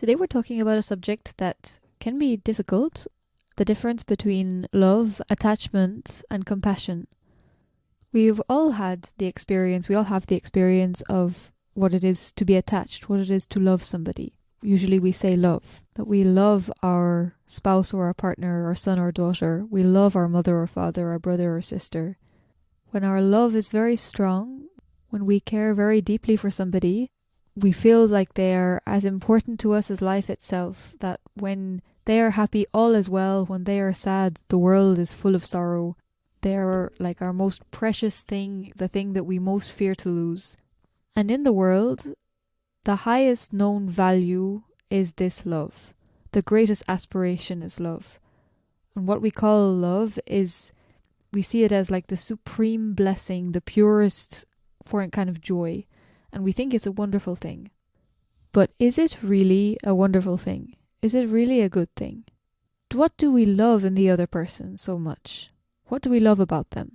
Today we're talking about a subject that can be difficult, the difference between love, attachment, and compassion. We've all had the experience, we all have the experience of what it is to be attached, what it is to love somebody. Usually we say love, that we love our spouse or our partner, our son or daughter. We love our mother or father, our brother or sister. When our love is very strong, when we care very deeply for somebody, we feel like they are as important to us as life itself, that when they are happy, all is well. When they are sad, the world is full of sorrow. They are like our most precious thing, the thing that we most fear to lose. And in the world, the highest known value is this love. The greatest aspiration is love. And what we call love is, we see it as like the supreme blessing, the purest kind of joy. And we think it's a wonderful thing. But is it really a wonderful thing? Is it really a good thing? What do we love in the other person so much? What do we love about them?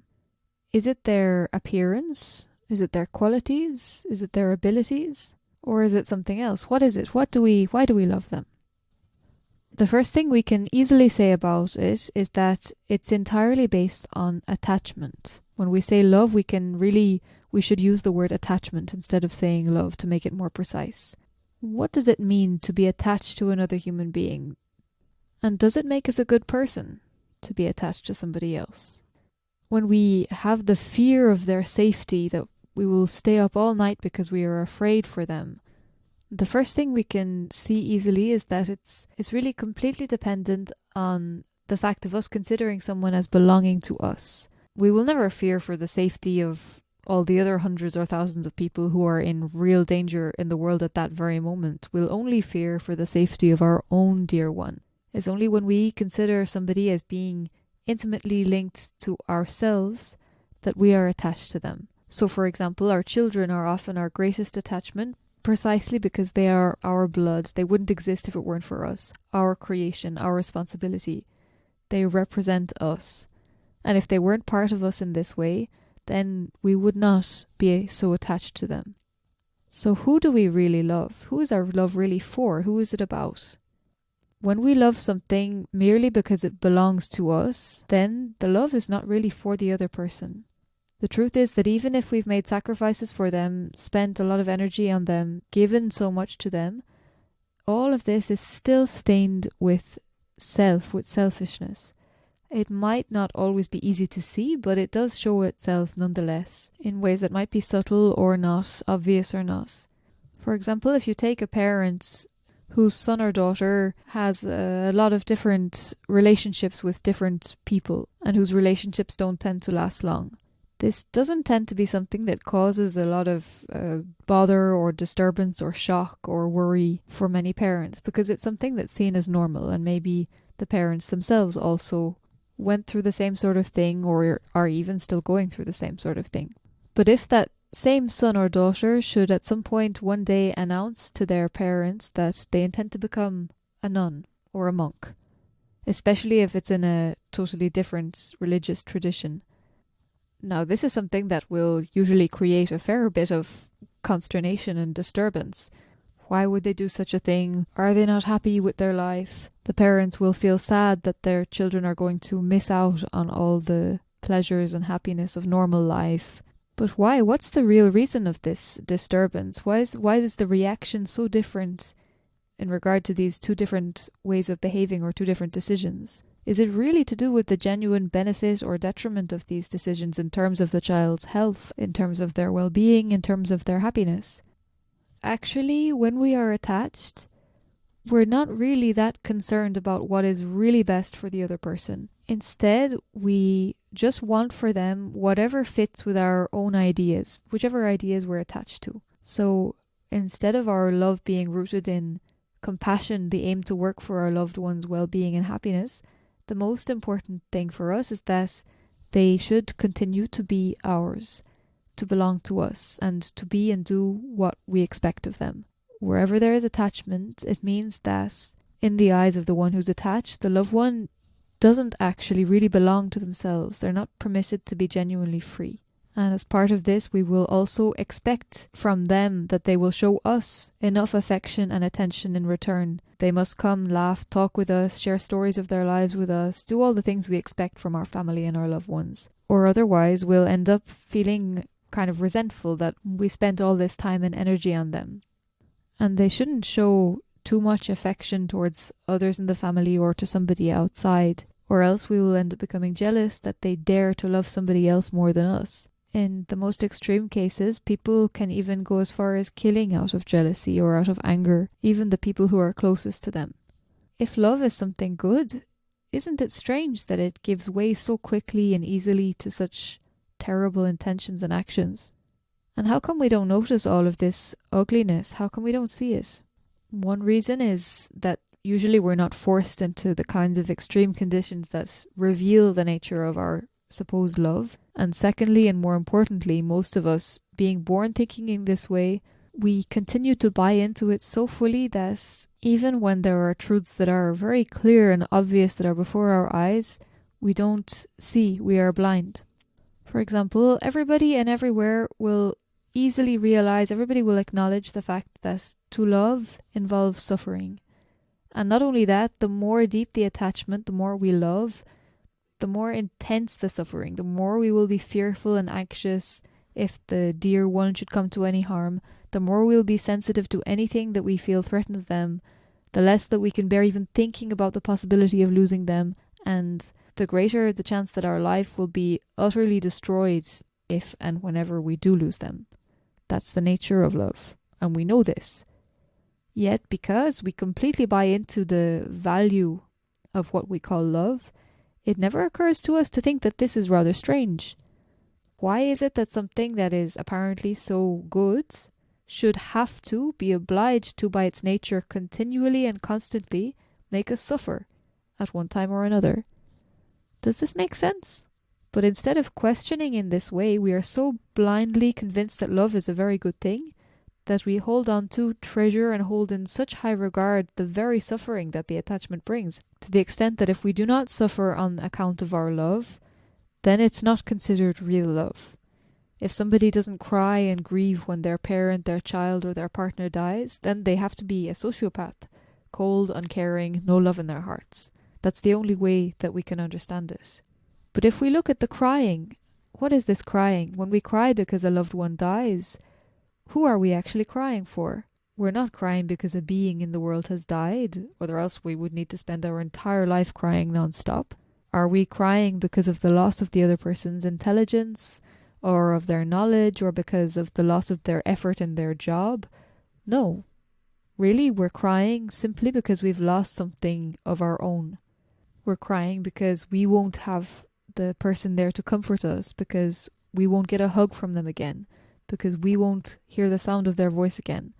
Is it their appearance? Is it their qualities? Is it their abilities? Or is it something else? What is it? Why do we love them? The first thing we can easily say about it is that it's entirely based on attachment. When we say love, we should use the word attachment instead of saying love to make it more precise. What does it mean to be attached to another human being? And does it make us a good person to be attached to somebody else? When we have the fear of their safety, that we will stay up all night because we are afraid for them, the first thing we can see easily is that it's really completely dependent on the fact of us considering someone as belonging to us. We will never fear for the safety of all the other hundreds or thousands of people who are in real danger in the world at that very moment. We'll only fear for the safety of our own dear one. It's only when we consider somebody as being intimately linked to ourselves that we are attached to them. So, for example, our children are often our greatest attachment, precisely because they are our blood. They wouldn't exist if it weren't for us. Our creation, our responsibility. They represent us. And if they weren't part of us in this way, then we would not be so attached to them. So who do we really love? Who is our love really for? Who is it about? When we love something merely because it belongs to us, then the love is not really for the other person. The truth is that even if we've made sacrifices for them, spent a lot of energy on them, given so much to them, all of this is still stained with selfishness. It might not always be easy to see, but it does show itself nonetheless, in ways that might be subtle or not, obvious or not. For example, if you take a parent whose son or daughter has a lot of different relationships with different people, and whose relationships don't tend to last long, this doesn't tend to be something that causes a lot of bother or disturbance or shock or worry for many parents, because it's something that's seen as normal, and maybe the parents themselves also went through the same sort of thing or are even still going through the same sort of thing. But if that same son or daughter should at some point one day announce to their parents that they intend to become a nun or a monk, especially if it's in a totally different religious tradition, now, this is something that will usually create a fair bit of consternation and disturbance. Why would they do such a thing? Are they not happy with their life? The parents will feel sad that their children are going to miss out on all the pleasures and happiness of normal life. But why? What's the real reason of this disturbance? Why is the reaction so different in regard to these two different ways of behaving or two different decisions? Is it really to do with the genuine benefit or detriment of these decisions in terms of the child's health, in terms of their well-being, in terms of their happiness? Actually, when we are attached, we're not really that concerned about what is really best for the other person. Instead, we just want for them whatever fits with our own ideas, whichever ideas we're attached to. So instead of our love being rooted in compassion, the aim to work for our loved one's well-being and happiness, the most important thing for us is that they should continue to be ours, to belong to us, and to be and do what we expect of them. Wherever there is attachment, it means that in the eyes of the one who's attached, the loved one doesn't actually really belong to themselves. They're not permitted to be genuinely free. And as part of this, we will also expect from them that they will show us enough affection and attention in return. They must come, laugh, talk with us, share stories of their lives with us, do all the things we expect from our family and our loved ones. Or otherwise, we'll end up feeling kind of resentful that we spent all this time and energy on them. And they shouldn't show too much affection towards others in the family or to somebody outside, or else we will end up becoming jealous that they dare to love somebody else more than us. In the most extreme cases, people can even go as far as killing out of jealousy or out of anger, even the people who are closest to them. If love is something good, isn't it strange that it gives way so quickly and easily to such terrible intentions and actions? And how come we don't notice all of this ugliness? How come we don't see it? One reason is that usually we're not forced into the kinds of extreme conditions that reveal the nature of our supposed love. And secondly, and more importantly, most of us being born thinking in this way, we continue to buy into it so fully that even when there are truths that are very clear and obvious that are before our eyes, we don't see, we are blind. For example, everybody and everywhere will easily realize, everybody will acknowledge the fact that to love involves suffering. And not only that, the more deep the attachment, the more we love, the more intense the suffering, the more we will be fearful and anxious if the dear one should come to any harm, the more we'll be sensitive to anything that we feel threatens them, the less that we can bear even thinking about the possibility of losing them, and the greater the chance that our life will be utterly destroyed if and whenever we do lose them. That's the nature of love, and we know this. Yet, because we completely buy into the value of what we call love, it never occurs to us to think that this is rather strange. Why is it that something that is apparently so good should have to be obliged to, by its nature, continually and constantly make us suffer at one time or another? Does this make sense? But instead of questioning in this way, we are so blindly convinced that love is a very good thing that we hold on to, treasure, and hold in such high regard the very suffering that the attachment brings, to the extent that if we do not suffer on account of our love, then it's not considered real love. If somebody doesn't cry and grieve when their parent, their child, or their partner dies, then they have to be a sociopath, cold, uncaring, no love in their hearts. That's the only way that we can understand it. But if we look at the crying, what is this crying? When we cry because a loved one dies, who are we actually crying for? We're not crying because a being in the world has died, or else we would need to spend our entire life crying non-stop. Are we crying because of the loss of the other person's intelligence, or of their knowledge, or because of the loss of their effort in their job? No. Really, we're crying simply because we've lost something of our own. We're crying because we won't have the person there to comfort us, because we won't get a hug from them again, because we won't hear the sound of their voice again.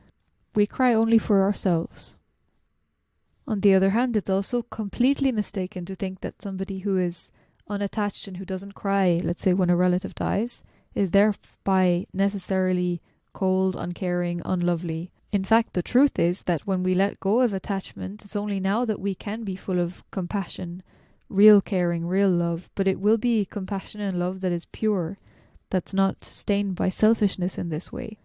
We cry only for ourselves. On the other hand, it's also completely mistaken to think that somebody who is unattached and who doesn't cry, let's say when a relative dies, is thereby necessarily cold, uncaring, unlovely. In fact, the truth is that when we let go of attachment, it's only now that we can be full of compassion, real caring, real love, but it will be compassion and love that is pure, that's not stained by selfishness in this way.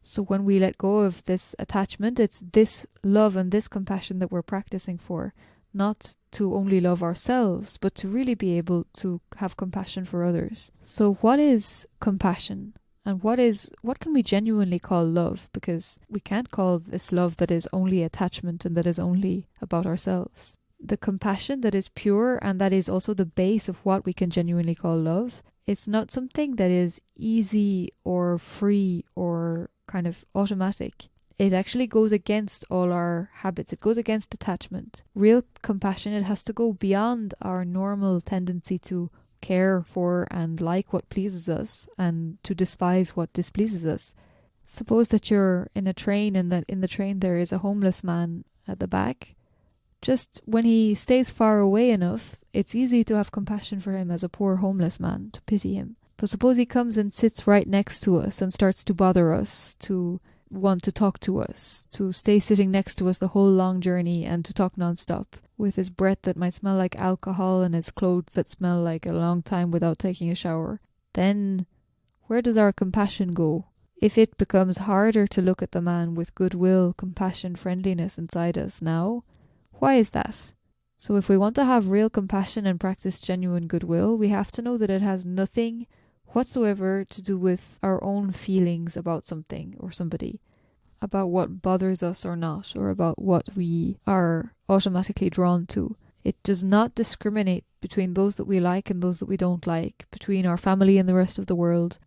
So when we let go of this attachment, it's this love and this compassion that we're practicing for, not to only love ourselves, but to really be able to have compassion for others. So what is compassion? And what can we genuinely call love? Because we can't call this love that is only attachment and that is only about ourselves. The compassion that is pure and that is also the base of what we can genuinely call love, it's not something that is easy or free or kind of automatic. It actually goes against all our habits. It goes against attachment. Real compassion, it has to go beyond our normal tendency to care for and like what pleases us and to despise what displeases us. Suppose that you're in a train and that in the train there is a homeless man at the back. Just when he stays far away enough, it's easy to have compassion for him as a poor homeless man, to pity him. But suppose he comes and sits right next to us and starts to bother us, to want to talk to us, to stay sitting next to us the whole long journey and to talk non-stop, with his breath that might smell like alcohol and his clothes that smell like a long time without taking a shower. Then where does our compassion go? If it becomes harder to look at the man with goodwill, compassion, friendliness inside us now, why is that? So if we want to have real compassion and practice genuine goodwill, we have to know that it has nothing whatsoever to do with our own feelings about something or somebody, about what bothers us or not, or about what we are automatically drawn to. It does not discriminate between those that we like and those that we don't like, between our family and the rest of the world,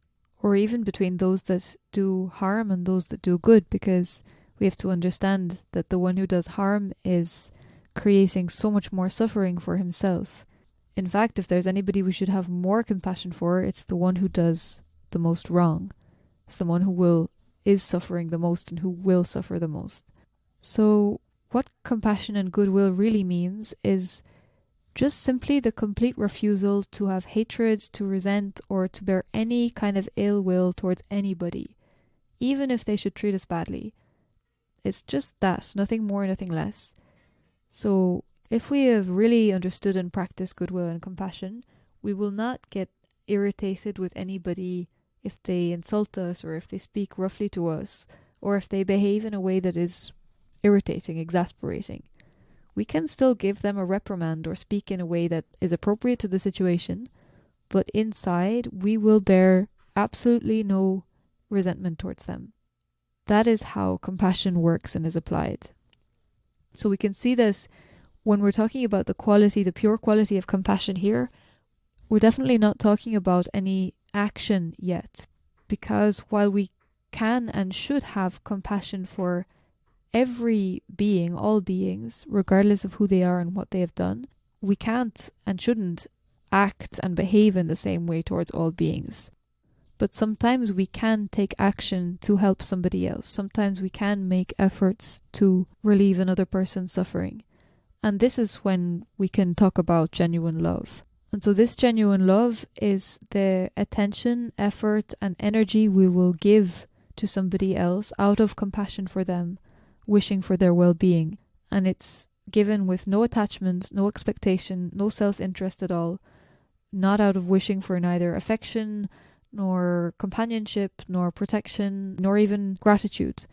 or even between those that do harm and those that do good, because we have to understand that the one who does harm is creating so much more suffering for himself. In fact, if there's anybody we should have more compassion for, it's the one who does the most wrong. It's the one who is suffering the most and who will suffer the most. So what compassion and goodwill really means is just simply the complete refusal to have hatred, to resent, or to bear any kind of ill will towards anybody, even if they should treat us badly. It's just that, nothing more, nothing less. So if we have really understood and practiced goodwill and compassion, we will not get irritated with anybody if they insult us, or if they speak roughly to us, or if they behave in a way that is irritating, exasperating. We can still give them a reprimand or speak in a way that is appropriate to the situation, but inside we will bear absolutely no resentment towards them. That is how compassion works and is applied. So we can see that when we're talking about the quality, the pure quality of compassion here, we're definitely not talking about any action yet, because while we can and should have compassion for every being, all beings, regardless of who they are and what they have done, we can't and shouldn't act and behave in the same way towards all beings. But sometimes we can take action to help somebody else. Sometimes we can make efforts to relieve another person's suffering. And this is when we can talk about genuine love. And so this genuine love is the attention, effort, and energy we will give to somebody else out of compassion for them, wishing for their well-being. And it's given with no attachment, no expectation, no self-interest at all, not out of wishing for neither affection, nor companionship, nor protection, nor even gratitude.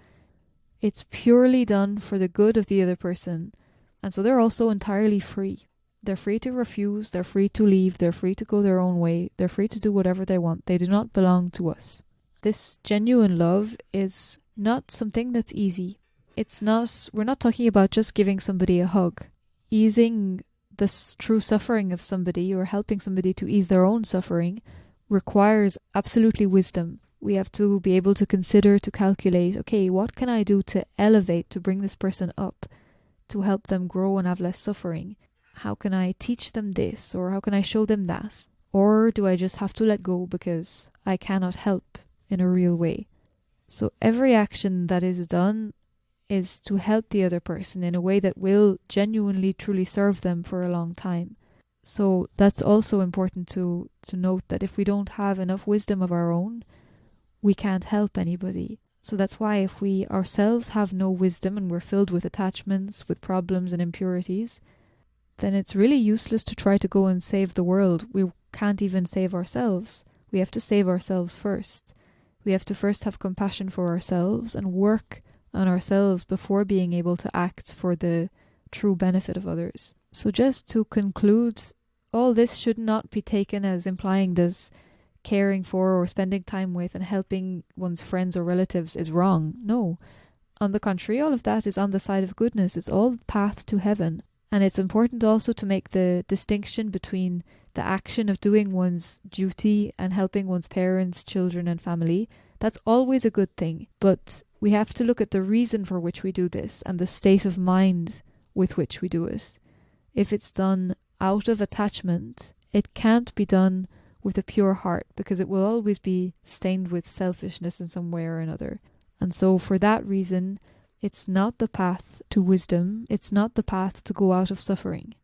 It's purely done for the good of the other person. And so they're also entirely free. They're free to refuse, they're free to leave, they're free to go their own way, they're free to do whatever they want. They do not belong to us. This genuine love is not something that's easy. We're not talking about just giving somebody a hug. Easing the true suffering of somebody, or helping somebody to ease their own suffering, requires absolutely wisdom. We have to be able to consider, to calculate, okay, what can I do to elevate, to bring this person up, to help them grow and have less suffering? How can I teach them this, or how can I show them that? Or do I just have to let go because I cannot help in a real way? So every action that is done is to help the other person in a way that will genuinely, truly serve them for a long time. So that's also important to note, that if we don't have enough wisdom of our own, we can't help anybody. So that's why if we ourselves have no wisdom and we're filled with attachments, with problems and impurities, then it's really useless to try to go and save the world. We can't even save ourselves. We have to save ourselves first. We have to first have compassion for ourselves and work on ourselves before being able to act for the true benefit of others. So just to conclude, all this should not be taken as implying that caring for or spending time with and helping one's friends or relatives is wrong. No. On the contrary, all of that is on the side of goodness. It's all path to heaven. And it's important also to make the distinction between the action of doing one's duty and helping one's parents, children, and family. That's always a good thing. But we have to look at the reason for which we do this and the state of mind with which we do it. If it's done out of attachment, it can't be done with a pure heart, because it will always be stained with selfishness in some way or another. And so for that reason, it's not the path to wisdom. It's not the path to go out of suffering.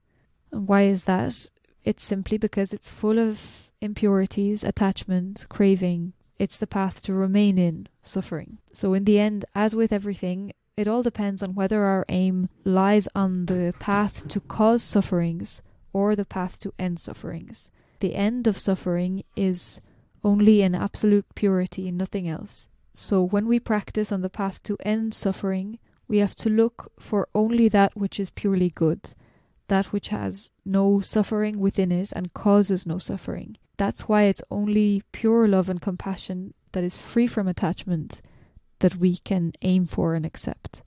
And why is that? It's simply because it's full of impurities, attachment, craving. It's the path to remain in suffering. So in the end, as with everything, it all depends on whether our aim lies on the path to cause sufferings or the path to end sufferings. The end of suffering is only in absolute purity, nothing else. So when we practice on the path to end suffering, we have to look for only that which is purely good, that which has no suffering within it and causes no suffering. That's why it's only pure love and compassion that is free from attachment that we can aim for and accept.